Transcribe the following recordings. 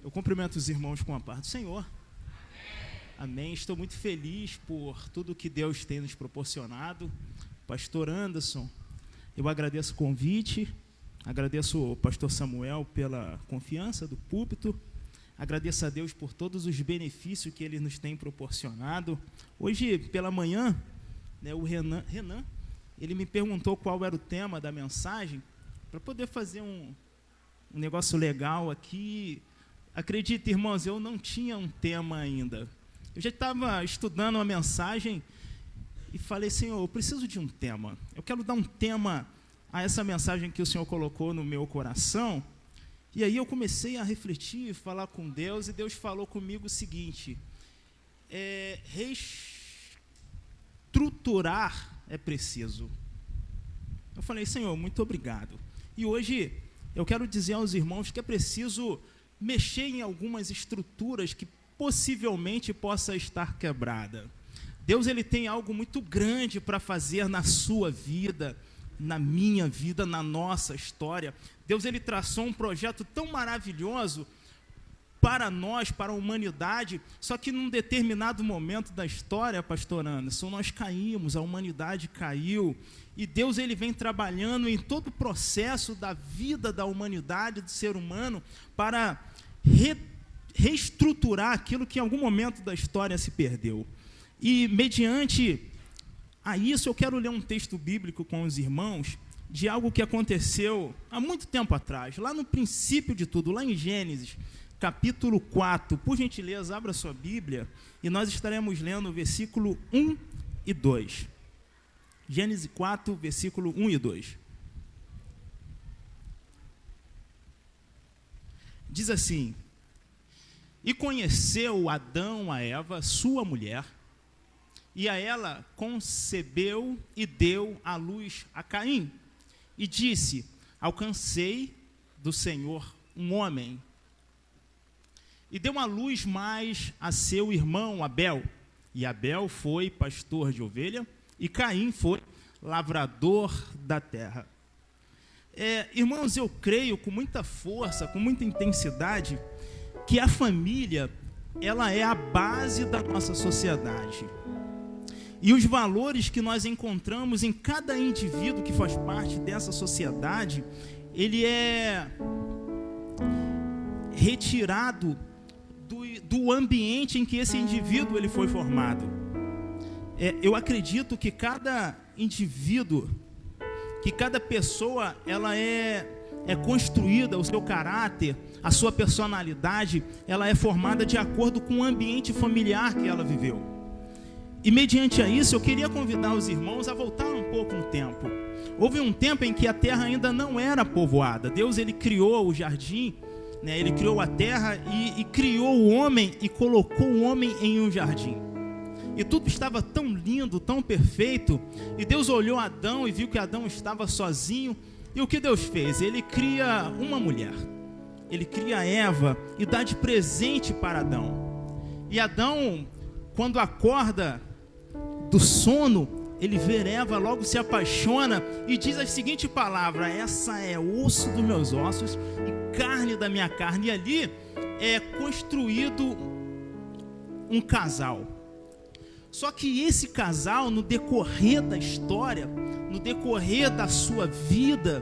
Eu cumprimento os irmãos com a paz do Senhor. Amém. Estou muito feliz por tudo que Deus tem nos proporcionado. Pastor Anderson, eu agradeço o convite, agradeço ao pastor Samuel pela confiança do púlpito, agradeço a Deus por todos os benefícios que Ele nos tem proporcionado. Hoje, pela manhã, o Renan, ele me perguntou qual era o tema da mensagem, para poder fazer um negócio legal aqui. Acredite, irmãos, eu não tinha um tema ainda. Eu já estava estudando uma mensagem e falei, Senhor, eu preciso de um tema. Eu quero dar um tema a essa mensagem que o Senhor colocou no meu coração. E aí eu comecei a refletir, falar com Deus, e Deus falou comigo o seguinte: reestruturar é preciso. Eu falei, Senhor, muito obrigado. E hoje eu quero dizer aos irmãos que é preciso mexer em algumas estruturas que possivelmente possa estar quebrada. Deus, ele tem algo muito grande para fazer na sua vida, na minha vida, na nossa história. Deus, ele traçou um projeto tão maravilhoso para nós, para a humanidade, só que num determinado momento da história, pastor Anderson, nós caímos, a humanidade caiu, e Deus, ele vem trabalhando em todo o processo da vida da humanidade, do ser humano, para reestruturar aquilo que em algum momento da história se perdeu. E mediante a isso eu quero ler um texto bíblico com os irmãos de algo que aconteceu há muito tempo atrás, lá no princípio de tudo, lá em Gênesis, capítulo 4. Por gentileza, abra sua Bíblia e nós estaremos lendo o versículo 1 e 2. Gênesis 4, versículo 1 e 2. Diz assim: e conheceu Adão a Eva, sua mulher, e a ela concebeu e deu à luz a Caim. E disse: alcancei do Senhor um homem. E deu à luz mais a seu irmão Abel. E Abel foi pastor de ovelha, e Caim foi lavrador da terra. Irmãos, eu creio com muita força, com muita intensidade, que a família, ela é a base da nossa sociedade. E os valores que nós encontramos em cada indivíduo que faz parte dessa sociedade, ele é retirado do ambiente em que esse indivíduo ele foi formado. Eu acredito que cada indivíduo, que cada pessoa, ela é construída, o seu caráter, a sua personalidade, ela é formada de acordo com o ambiente familiar que ela viveu. E mediante a isso, eu queria convidar os irmãos a voltar um pouco no tempo. Houve um tempo em que a terra ainda não era povoada. Deus, ele criou o jardim, ele criou a terra e criou o homem e colocou o homem em um jardim. E tudo estava tão lindo, tão perfeito. E Deus olhou Adão e viu que Adão estava sozinho. E o que Deus fez? Ele cria uma mulher. Ele cria Eva e dá de presente para Adão. E Adão, quando acorda do sono, ele vê Eva, logo se apaixona e diz a seguinte palavra: essa é osso dos meus ossos e carne da minha carne. E ali é construído um casal. Só que esse casal, no decorrer da história, no decorrer da sua vida,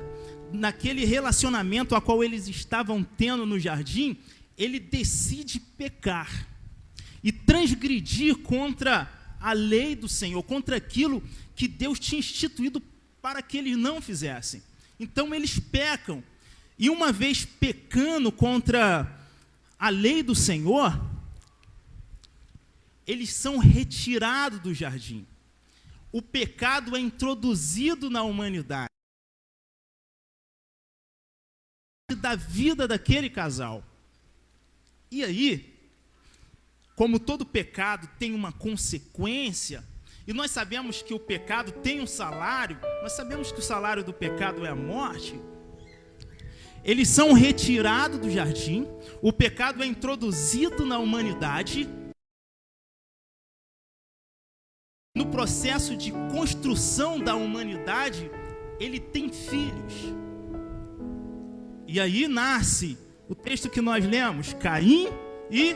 naquele relacionamento a qual eles estavam tendo no jardim, ele decide pecar e transgredir contra a lei do Senhor, contra aquilo que Deus tinha instituído para que eles não fizessem. Então eles pecam, e uma vez pecando contra a lei do Senhor, eles são retirados do jardim. O pecado é introduzido na humanidade, da vida daquele casal. E aí, como todo pecado tem uma consequência, e nós sabemos que o pecado tem um salário, nós sabemos que o salário do pecado é a morte. Eles são retirados do jardim, o pecado é introduzido na humanidade. No processo de construção da humanidade, ele tem filhos. E aí nasce o texto que nós lemos, Caim e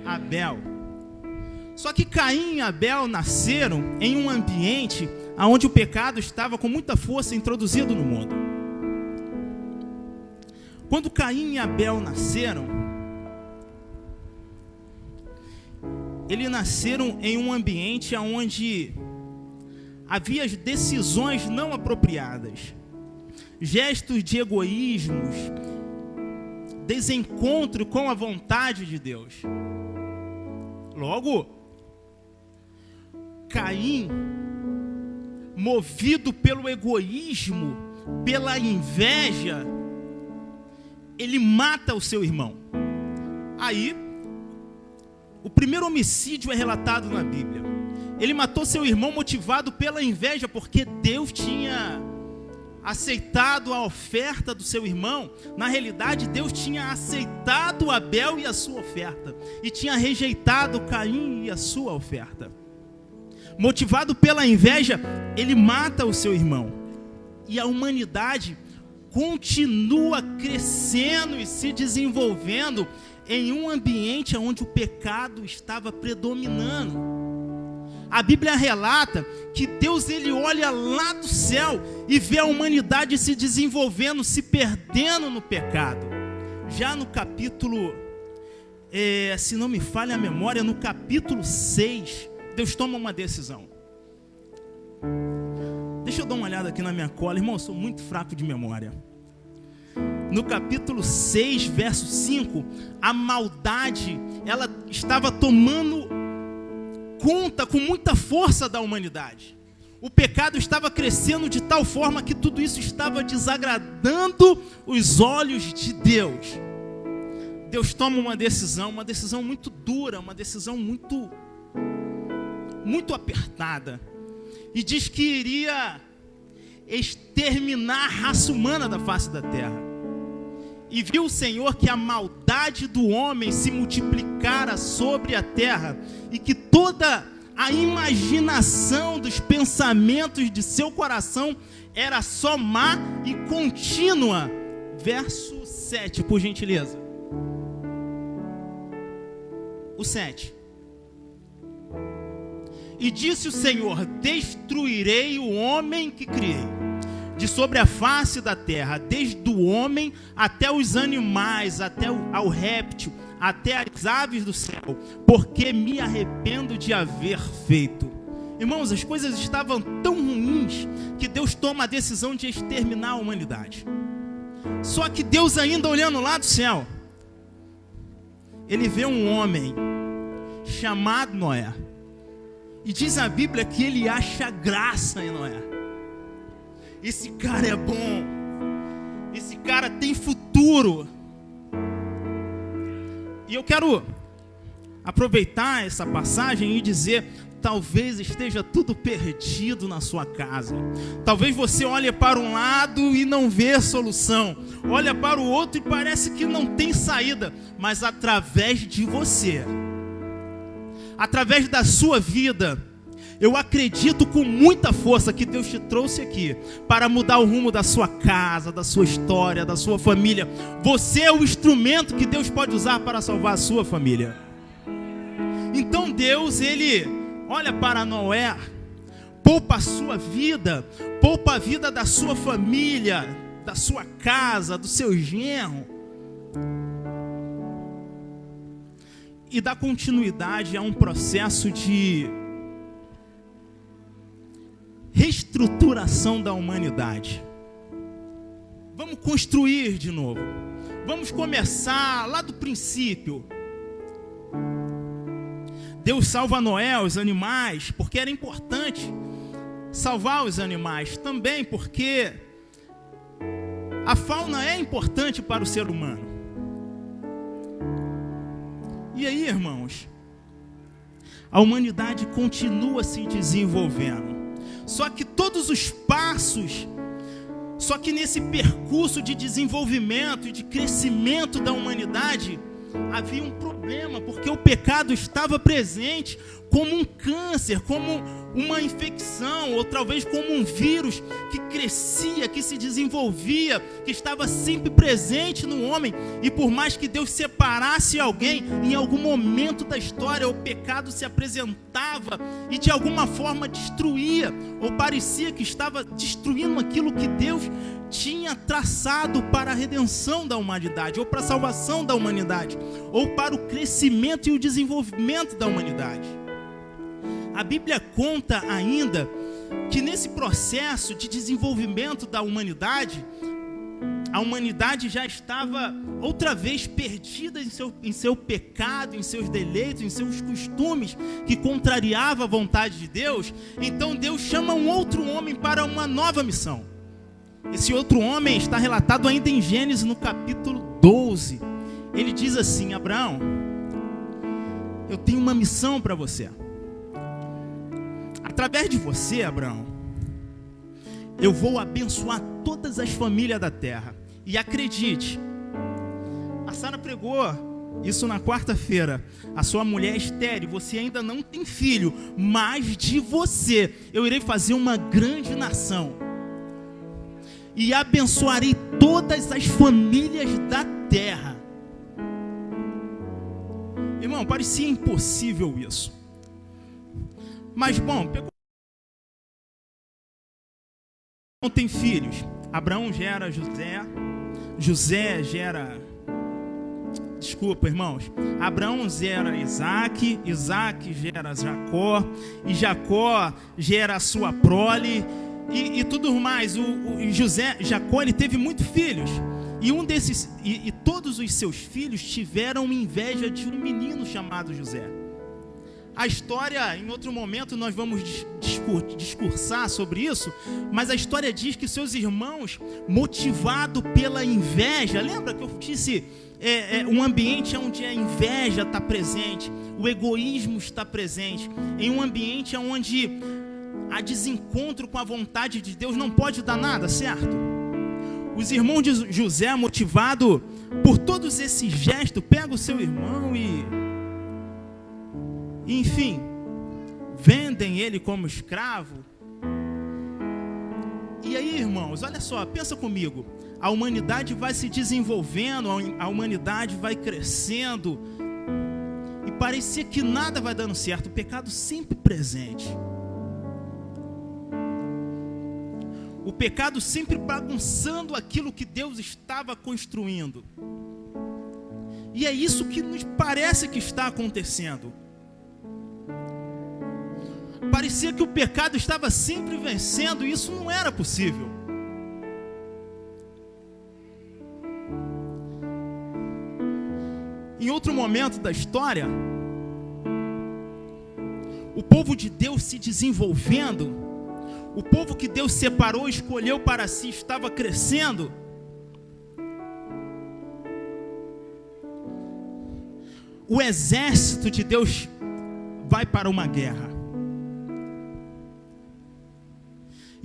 Abel. Só que Caim e Abel nasceram em um ambiente onde o pecado estava com muita força introduzido no mundo. Quando Caim e Abel nasceram, eles nasceram em um ambiente onde havia decisões não apropriadas, gestos de egoísmos, desencontro com a vontade de Deus. Logo, Caim, movido pelo egoísmo, pela inveja, ele mata o seu irmão. Aí, o primeiro homicídio é relatado na Bíblia. Ele matou seu irmão motivado pela inveja, porque Deus tinha aceitado a oferta do seu irmão. Na realidade, Deus tinha aceitado Abel e a sua oferta, e tinha rejeitado Caim e a sua oferta. Motivado pela inveja, ele mata o seu irmão. E a humanidade continua crescendo e se desenvolvendo em um ambiente onde o pecado estava predominando. A Bíblia relata que Deus, ele olha lá do céu e vê a humanidade se desenvolvendo, se perdendo no pecado. Já no capítulo, se não me falha a memória, no capítulo 6, Deus toma uma decisão. Deixa eu dar uma olhada aqui na minha cola, irmão, eu sou muito fraco de memória. No capítulo 6, verso 5, a maldade, ela estava tomando conta com muita força da humanidade. O pecado estava crescendo de tal forma que tudo isso estava desagradando os olhos de Deus. Deus toma uma decisão muito dura, uma decisão muito apertada, e diz que iria exterminar a raça humana da face da terra. E viu o Senhor que a maldade do homem se multiplicara sobre a terra, e que toda a imaginação dos pensamentos de seu coração era só má e contínua. Verso 7, por gentileza. O 7. E disse o Senhor: destruirei o homem que criei de sobre a face da terra, desde o homem até os animais, até ao réptil, até as aves do céu, porque me arrependo de haver feito. Irmãos, as coisas estavam tão ruins que Deus toma a decisão de exterminar a humanidade. Só que Deus, ainda olhando lá do céu, ele vê um homem chamado Noé. E diz a Bíblia que ele acha graça em Noé. Esse cara é bom. Esse cara tem futuro. E eu quero aproveitar essa passagem e dizer: talvez esteja tudo perdido na sua casa. Talvez você olhe para um lado e não vê solução. Olha para o outro e parece que não tem saída. Mas através de você, através da sua vida, eu acredito com muita força que Deus te trouxe aqui para mudar o rumo da sua casa, da sua história, da sua família. Você é o instrumento que Deus pode usar para salvar a sua família. Então Deus, ele olha para Noé, poupa a sua vida, poupa a vida da sua família, da sua casa, do seu genro, e dá continuidade a um processo de reestruturação da humanidade. Vamos construir de novo. Vamos começar lá do princípio. Deus salva Noé, os animais, porque era importante salvar os animais. Também porque a fauna é importante para o ser humano. E aí, irmãos, a humanidade continua se desenvolvendo. Só que todos os passos, só que nesse percurso de desenvolvimento e de crescimento da humanidade, havia um problema, porque o pecado estava presente como um câncer, como uma infecção, ou talvez como um vírus que crescia, que se desenvolvia, que estava sempre presente no homem. E por mais que Deus separasse alguém, em algum momento da história o pecado se apresentava e de alguma forma destruía, ou parecia que estava destruindo aquilo que Deus tinha traçado para a redenção da humanidade, ou para a salvação da humanidade, ou para o crescimento e o desenvolvimento da humanidade. A Bíblia conta ainda que nesse processo de desenvolvimento da humanidade, a humanidade já estava outra vez perdida em seu pecado, em seus deleitos, em seus costumes, que contrariava a vontade de Deus. Então Deus chama um outro homem para uma nova missão. Esse outro homem está relatado ainda em Gênesis, no capítulo 12. Ele diz assim: Abraão, eu tenho uma missão para você. Através de você, Abraão, eu vou abençoar todas as famílias da terra. E acredite, a Sara pregou isso na quarta-feira. A sua mulher é estéril, você ainda não tem filho, mas de você eu irei fazer uma grande nação. E abençoarei todas as famílias da terra. Irmão, parecia impossível isso. Mas bom, não tem filhos. Abraão gera José. José gera... Desculpa, irmãos. Abraão gera Isaac. Isaac gera Jacó. E Jacó gera a sua prole. E tudo mais. Jacó, ele teve muitos filhos. E todos os seus filhos tiveram inveja de um menino chamado José. A história, em outro momento nós vamos discursar sobre isso, mas a história diz que seus irmãos, motivados pela inveja, lembra que eu disse, um ambiente onde a inveja está presente, o egoísmo está presente, em um ambiente onde há desencontro com a vontade de Deus, não pode dar nada, certo? Os irmãos de José, motivados por todos esses gestos, pegam o seu irmão e enfim, vendem ele como escravo. E aí, irmãos, olha só, pensa comigo. A humanidade vai se desenvolvendo, a humanidade vai crescendo, e parecia que nada vai dando certo, o pecado sempre presente. O pecado sempre bagunçando aquilo que Deus estava construindo. E é isso que nos parece que está acontecendo. Parecia que o pecado estava sempre vencendo, e isso não era possível. Em outro momento da história, o povo de Deus se desenvolvendo, o povo que Deus separou, escolheu para si, estava crescendo. O exército de Deus vai para uma guerra.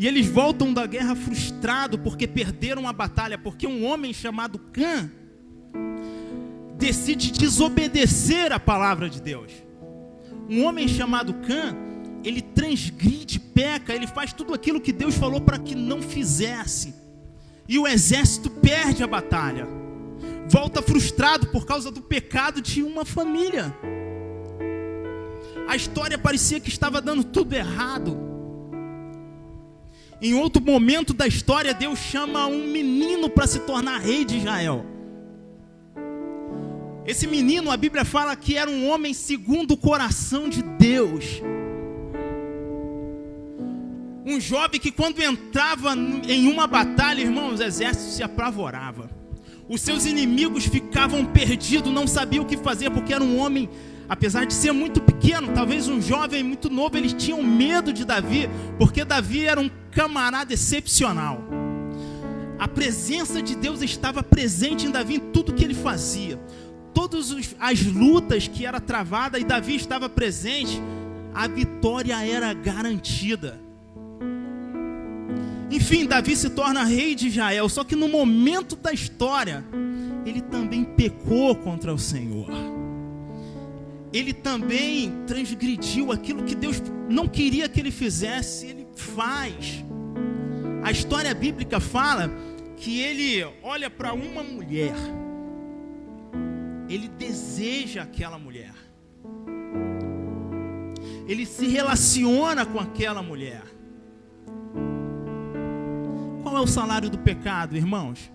E eles voltam da guerra frustrados porque perderam a batalha, porque um homem chamado Cã decide desobedecer a palavra de Deus. Um homem chamado Cã, ele transgride, peca, ele faz tudo aquilo que Deus falou para que não fizesse. E o exército perde a batalha. Volta frustrado por causa do pecado de uma família. A história parecia que estava dando tudo errado. Em outro momento da história, Deus chama um menino para se tornar rei de Israel. Esse menino, a Bíblia fala que era um homem segundo o coração de Deus. Um jovem que quando entrava em uma batalha, irmãos, o exército se apavorava. Os seus inimigos ficavam perdidos, não sabiam o que fazer, porque era um homem, apesar de ser muito pequeno, talvez um jovem muito novo, eles tinham medo de Davi, porque Davi era um camarada excepcional. A presença de Deus estava presente em Davi em tudo que ele fazia. Todas as lutas que era travada e Davi estava presente, a vitória era garantida. Enfim, Davi se torna rei de Israel, só que no momento da história, ele também pecou contra o Senhor. ele também transgrediu aquilo que Deus não queria que ele fizesse, ele faz. A história bíblica fala que ele olha para uma mulher, ele deseja aquela mulher, ele se relaciona com aquela mulher. Qual é o salário do pecado, irmãos?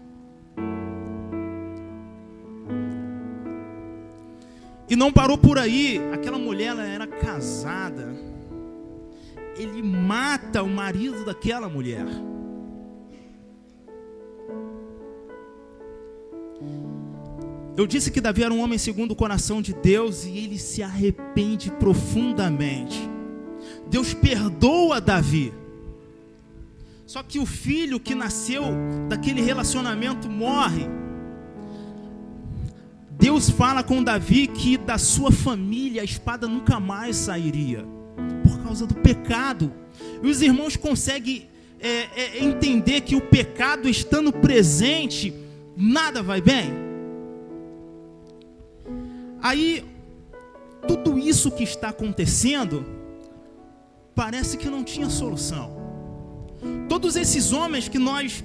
E não parou por aí. Aquela mulher, ela era casada. Ele mata o marido daquela mulher. Eu disse que Davi era um homem segundo o coração de Deus, e ele se arrepende profundamente. Deus perdoa Davi. Só que o filho que nasceu daquele relacionamento morre. Deus fala com Davi que da sua família a espada nunca mais sairia, por causa do pecado. E os irmãos conseguem entender que o pecado estando presente, nada vai bem? Aí, tudo isso que está acontecendo, parece que não tinha solução. Todos esses homens que nós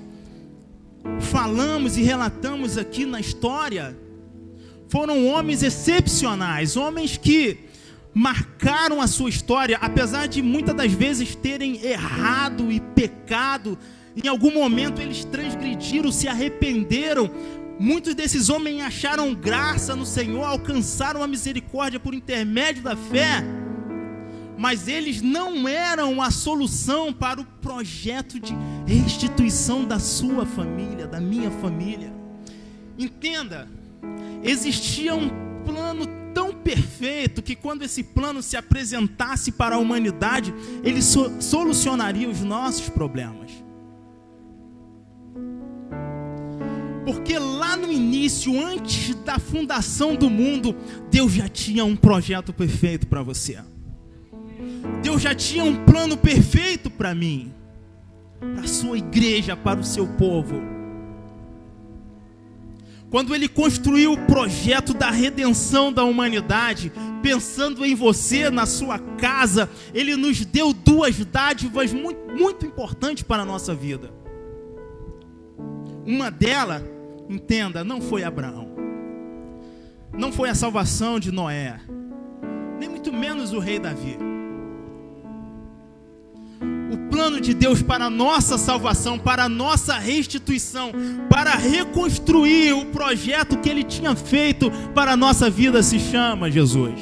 falamos e relatamos aqui na história, foram homens excepcionais, homens que marcaram a sua história, apesar de muitas das vezes terem errado e pecado. Em algum momento eles transgrediram, se arrependeram. Muitos desses homens acharam graça no Senhor, alcançaram a misericórdia por intermédio da fé, mas eles não eram a solução para o projeto de restituição da sua família, da minha família. Entenda, existia um plano tão perfeito que quando esse plano se apresentasse para a humanidade, ele solucionaria os nossos problemas. Porque lá no início, antes da fundação do mundo, Deus já tinha um projeto perfeito para você. Deus já tinha um plano perfeito para mim, para a sua igreja, para o seu povo. Quando Ele construiu o projeto da redenção da humanidade, pensando em você, na sua casa, Ele nos deu duas dádivas muito importantes para a nossa vida. Uma delas, entenda, não foi Abraão, não foi a salvação de Noé, nem muito menos o rei Davi. O plano de Deus para a nossa salvação, para a nossa restituição, para reconstruir o projeto que Ele tinha feito para a nossa vida, se chama Jesus.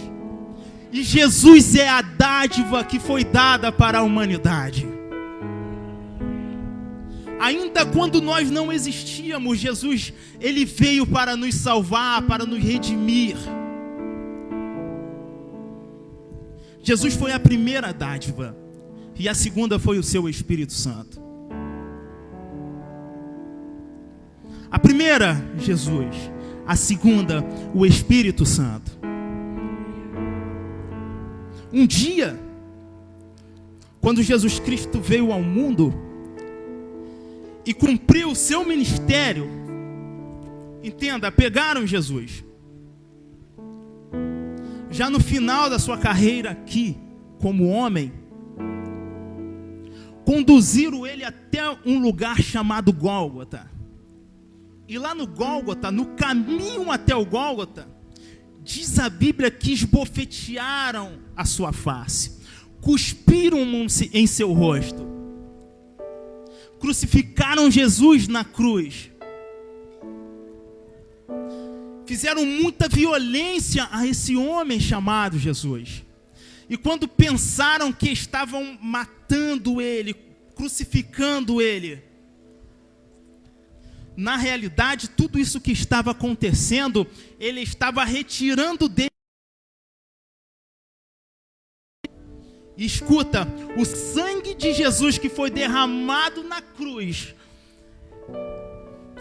E Jesus é a dádiva que foi dada para a humanidade. Ainda quando nós não existíamos, Jesus, Ele veio para nos salvar, para nos redimir. Jesus foi a primeira dádiva, e a segunda foi o seu Espírito Santo. A primeira, Jesus. A segunda, o Espírito Santo. Um dia, quando Jesus Cristo veio ao mundo e cumpriu o seu ministério, entenda, pegaram Jesus. Já no final da sua carreira aqui, como homem, conduziram ele até um lugar chamado Gólgota. E lá no Gólgota, no caminho até o Gólgota, diz a Bíblia que esbofetearam a sua face, cuspiram em seu rosto, crucificaram Jesus na cruz, fizeram muita violência a esse homem chamado Jesus. E quando pensaram que estavam matando ele, crucificando ele, na realidade, tudo isso que estava acontecendo, ele estava retirando dele. Escuta, o sangue de Jesus que foi derramado na cruz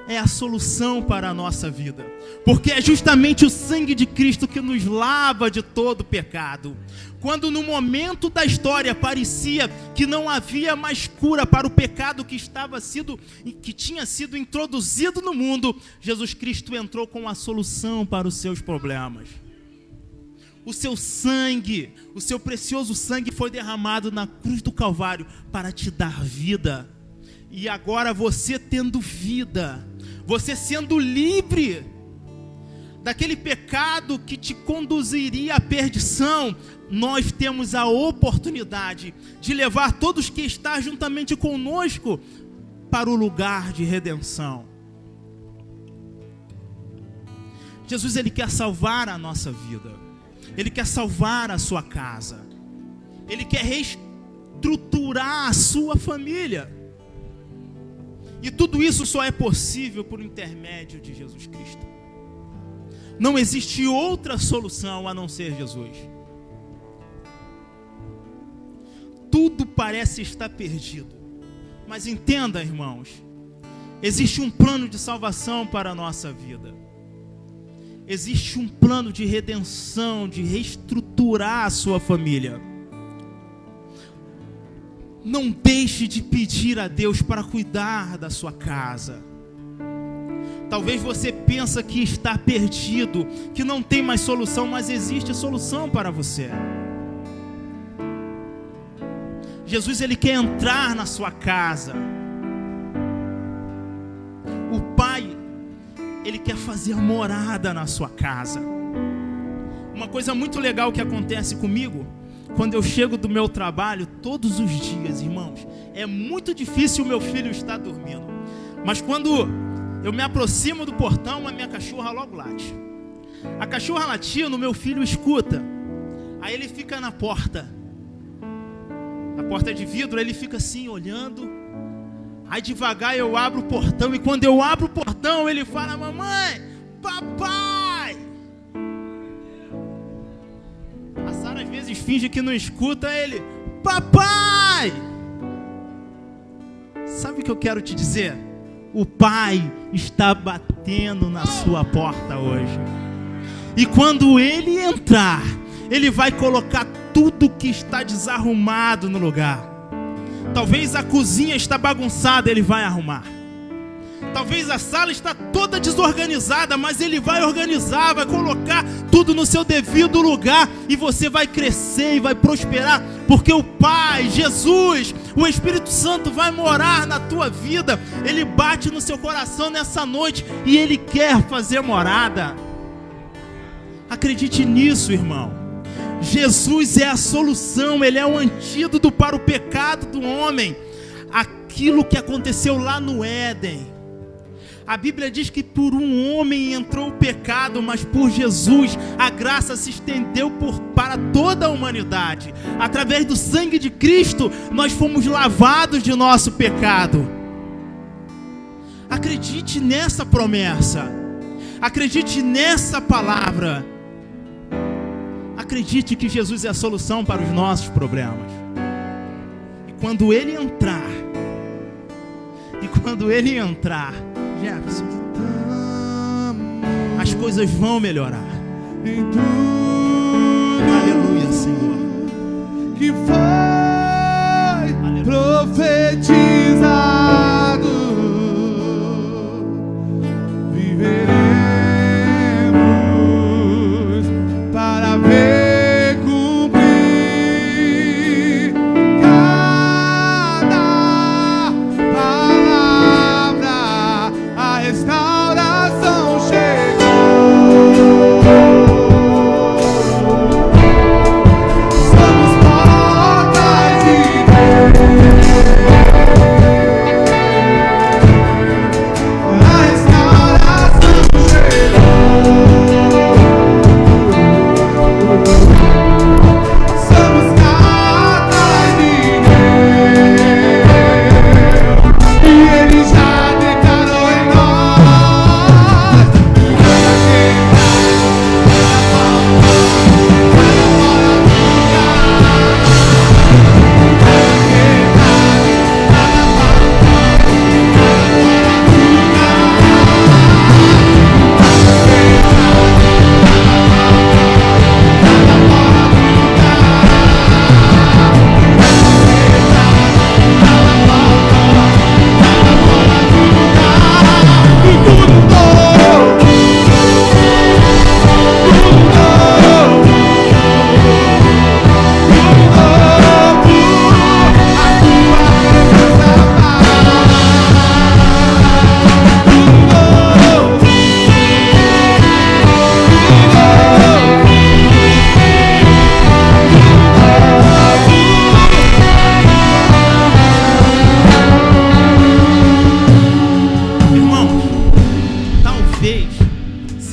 é a solução para a nossa vida, porque é justamente o sangue de Cristo que nos lava de todo pecado. Quando no momento da história parecia que não havia mais cura para o pecado que tinha sido introduzido no mundo, Jesus Cristo entrou com a solução para os seus problemas. O seu sangue, o seu precioso sangue foi derramado na cruz do Calvário para te dar vida. E agora você tendo vida, você sendo livre daquele pecado que te conduziria à perdição, nós temos a oportunidade de levar todos que estão juntamente conosco para o lugar de redenção. Jesus, Ele quer salvar a nossa vida. Ele quer salvar a sua casa. Ele quer reestruturar a sua família. E tudo isso só é possível por intermédio de Jesus Cristo. Não existe outra solução a não ser Jesus. Tudo parece estar perdido. Mas entenda, irmãos, existe um plano de salvação para a nossa vida. Existe um plano de redenção, de reestruturar a sua família. Não deixe de pedir a Deus para cuidar da sua casa. Talvez você pense que está perdido, que não tem mais solução, mas existe solução para você. Jesus, Ele quer entrar na sua casa. O Pai, Ele quer fazer morada na sua casa. Uma coisa muito legal que acontece comigo, quando eu chego do meu trabalho, todos os dias, irmãos, é muito difícil o meu filho estar dormindo. Mas quando eu me aproximo do portão, a minha cachorra logo late. A cachorra latindo, o meu filho escuta. Aí ele fica na porta. A porta é de vidro, ele fica assim, olhando. Aí devagar eu abro o portão. E quando eu abro o portão, ele fala: mamãe, papai. A Sara às vezes finge que não escuta ele: papai. Sabe o que eu quero te dizer? O Pai está batendo na sua porta hoje. E quando Ele entrar, Ele vai colocar tudo que está desarrumado no lugar. Talvez a cozinha está bagunçada, Ele vai arrumar. Talvez a sala está toda desorganizada, mas Ele vai organizar, vai colocar tudo no seu devido lugar. E você vai crescer e vai prosperar, porque o Pai, Jesus, o Espírito Santo vai morar na tua vida. Ele bate no seu coração nessa noite e Ele quer fazer morada. Acredite nisso, irmão. Jesus é a solução, Ele é o antídoto para o pecado do homem. Aquilo que aconteceu lá no Éden. A Bíblia diz que por um homem entrou o pecado, mas por Jesus a graça se estendeu para toda a humanidade. Através do sangue de Cristo nós fomos lavados de nosso pecado. Acredite nessa promessa. Acredite nessa palavra. Acredite que Jesus é a solução para os nossos problemas. E quando Ele entrar, Jefferson, as coisas vão melhorar. Aleluia, Senhor. Que foi profetizado, viveremos para ver cumprir cada palavra. A restauração chegou. Somos portas de Deus.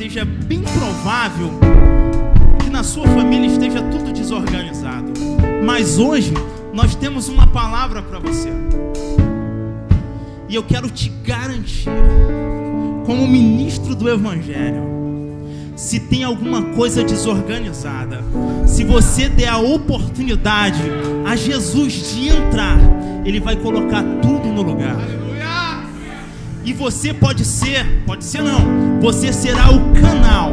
seja bem provável que na sua família esteja tudo desorganizado. Mas hoje nós temos uma palavra para você. E eu quero te garantir, como ministro do Evangelho, se tem alguma coisa desorganizada, se você der a oportunidade a Jesus de entrar, Ele vai colocar tudo no lugar. E você pode ser não, você será o canal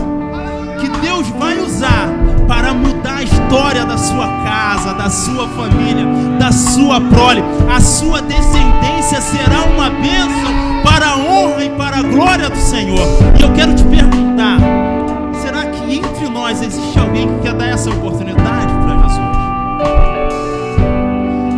que Deus vai usar para mudar a história da sua casa, da sua família, da sua prole. A sua descendência será uma bênção para a honra e para a glória do Senhor. E eu quero te perguntar, será que entre nós existe alguém que quer dar essa oportunidade para Jesus?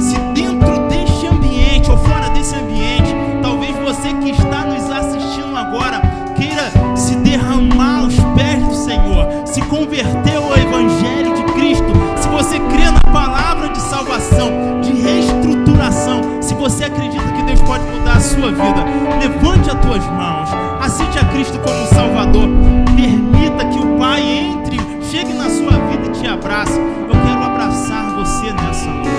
Se dentro deste ambiente ou fora desse ambiente, talvez você que está nos assistindo agora queira se derramar aos pés do Senhor, se converter ao Evangelho de Cristo, se você crê na palavra de salvação, de reestruturação, se você acredita que Deus pode mudar a sua vida, levante as tuas mãos, aceite a Cristo como Salvador, permita que o Pai entre, chegue na sua vida e te abrace. Eu quero abraçar você nessa noite.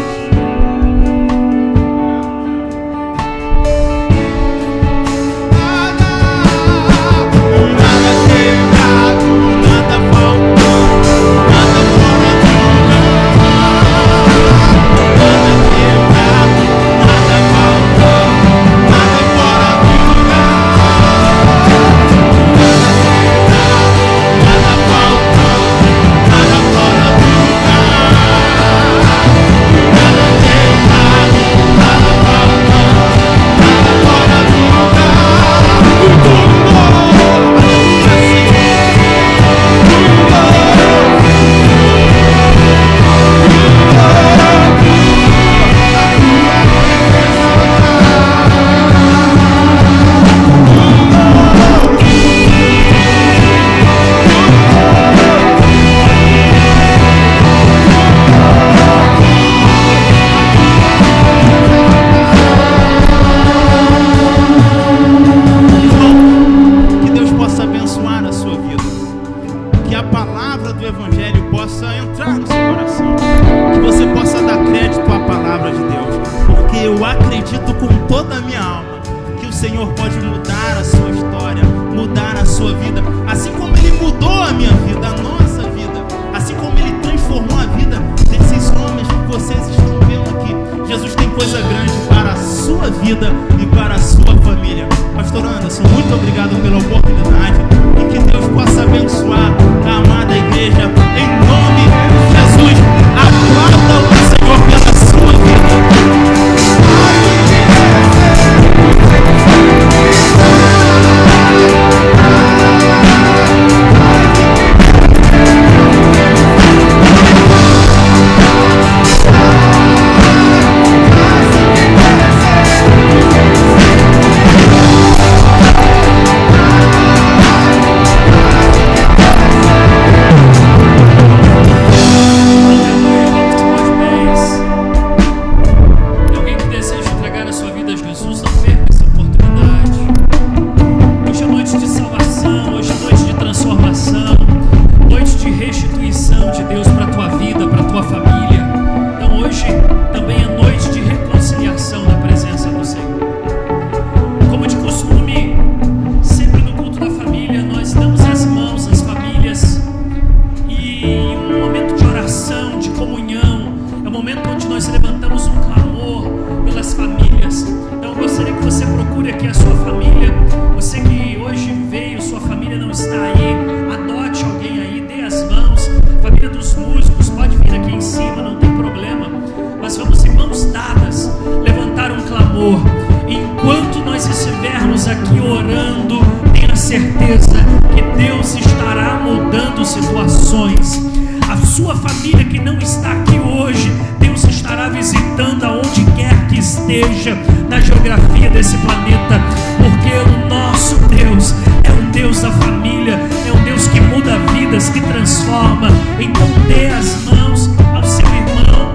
Na geografia desse planeta, porque o nosso Deus é um Deus da família, é um Deus que muda vidas, que transforma. Então dê as mãos ao seu irmão,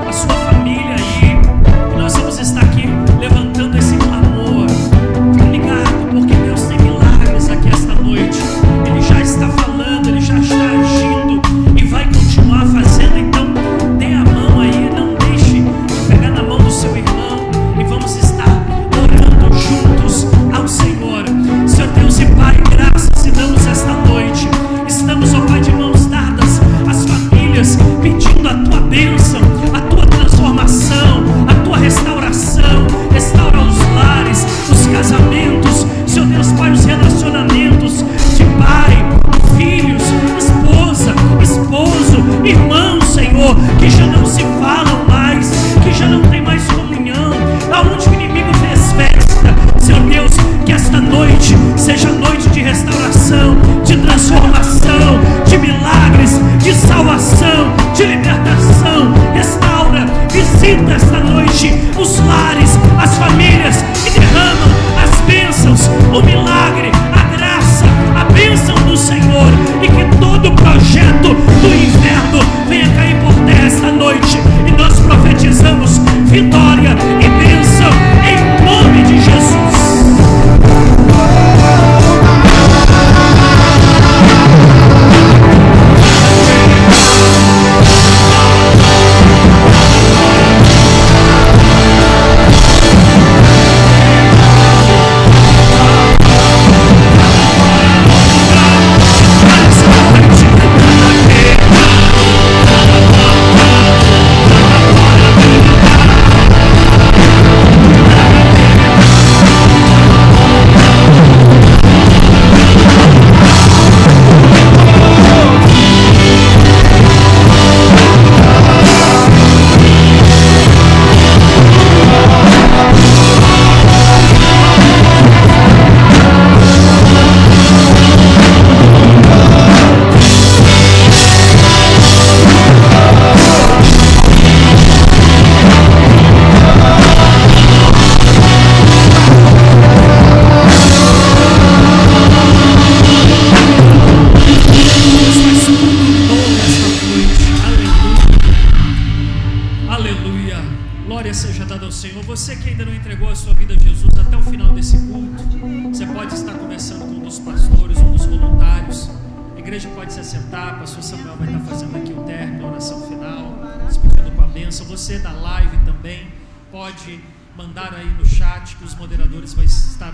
à sua família aí, e nós vamos estar aqui levantando esse clamor. Fique ligado, porque Deus tem milagres aqui esta noite. se assentar. O pastor Samuel vai estar fazendo aqui o término, a oração final, despedindo com a bênção. Você da live também pode mandar aí no chat que os moderadores vão estar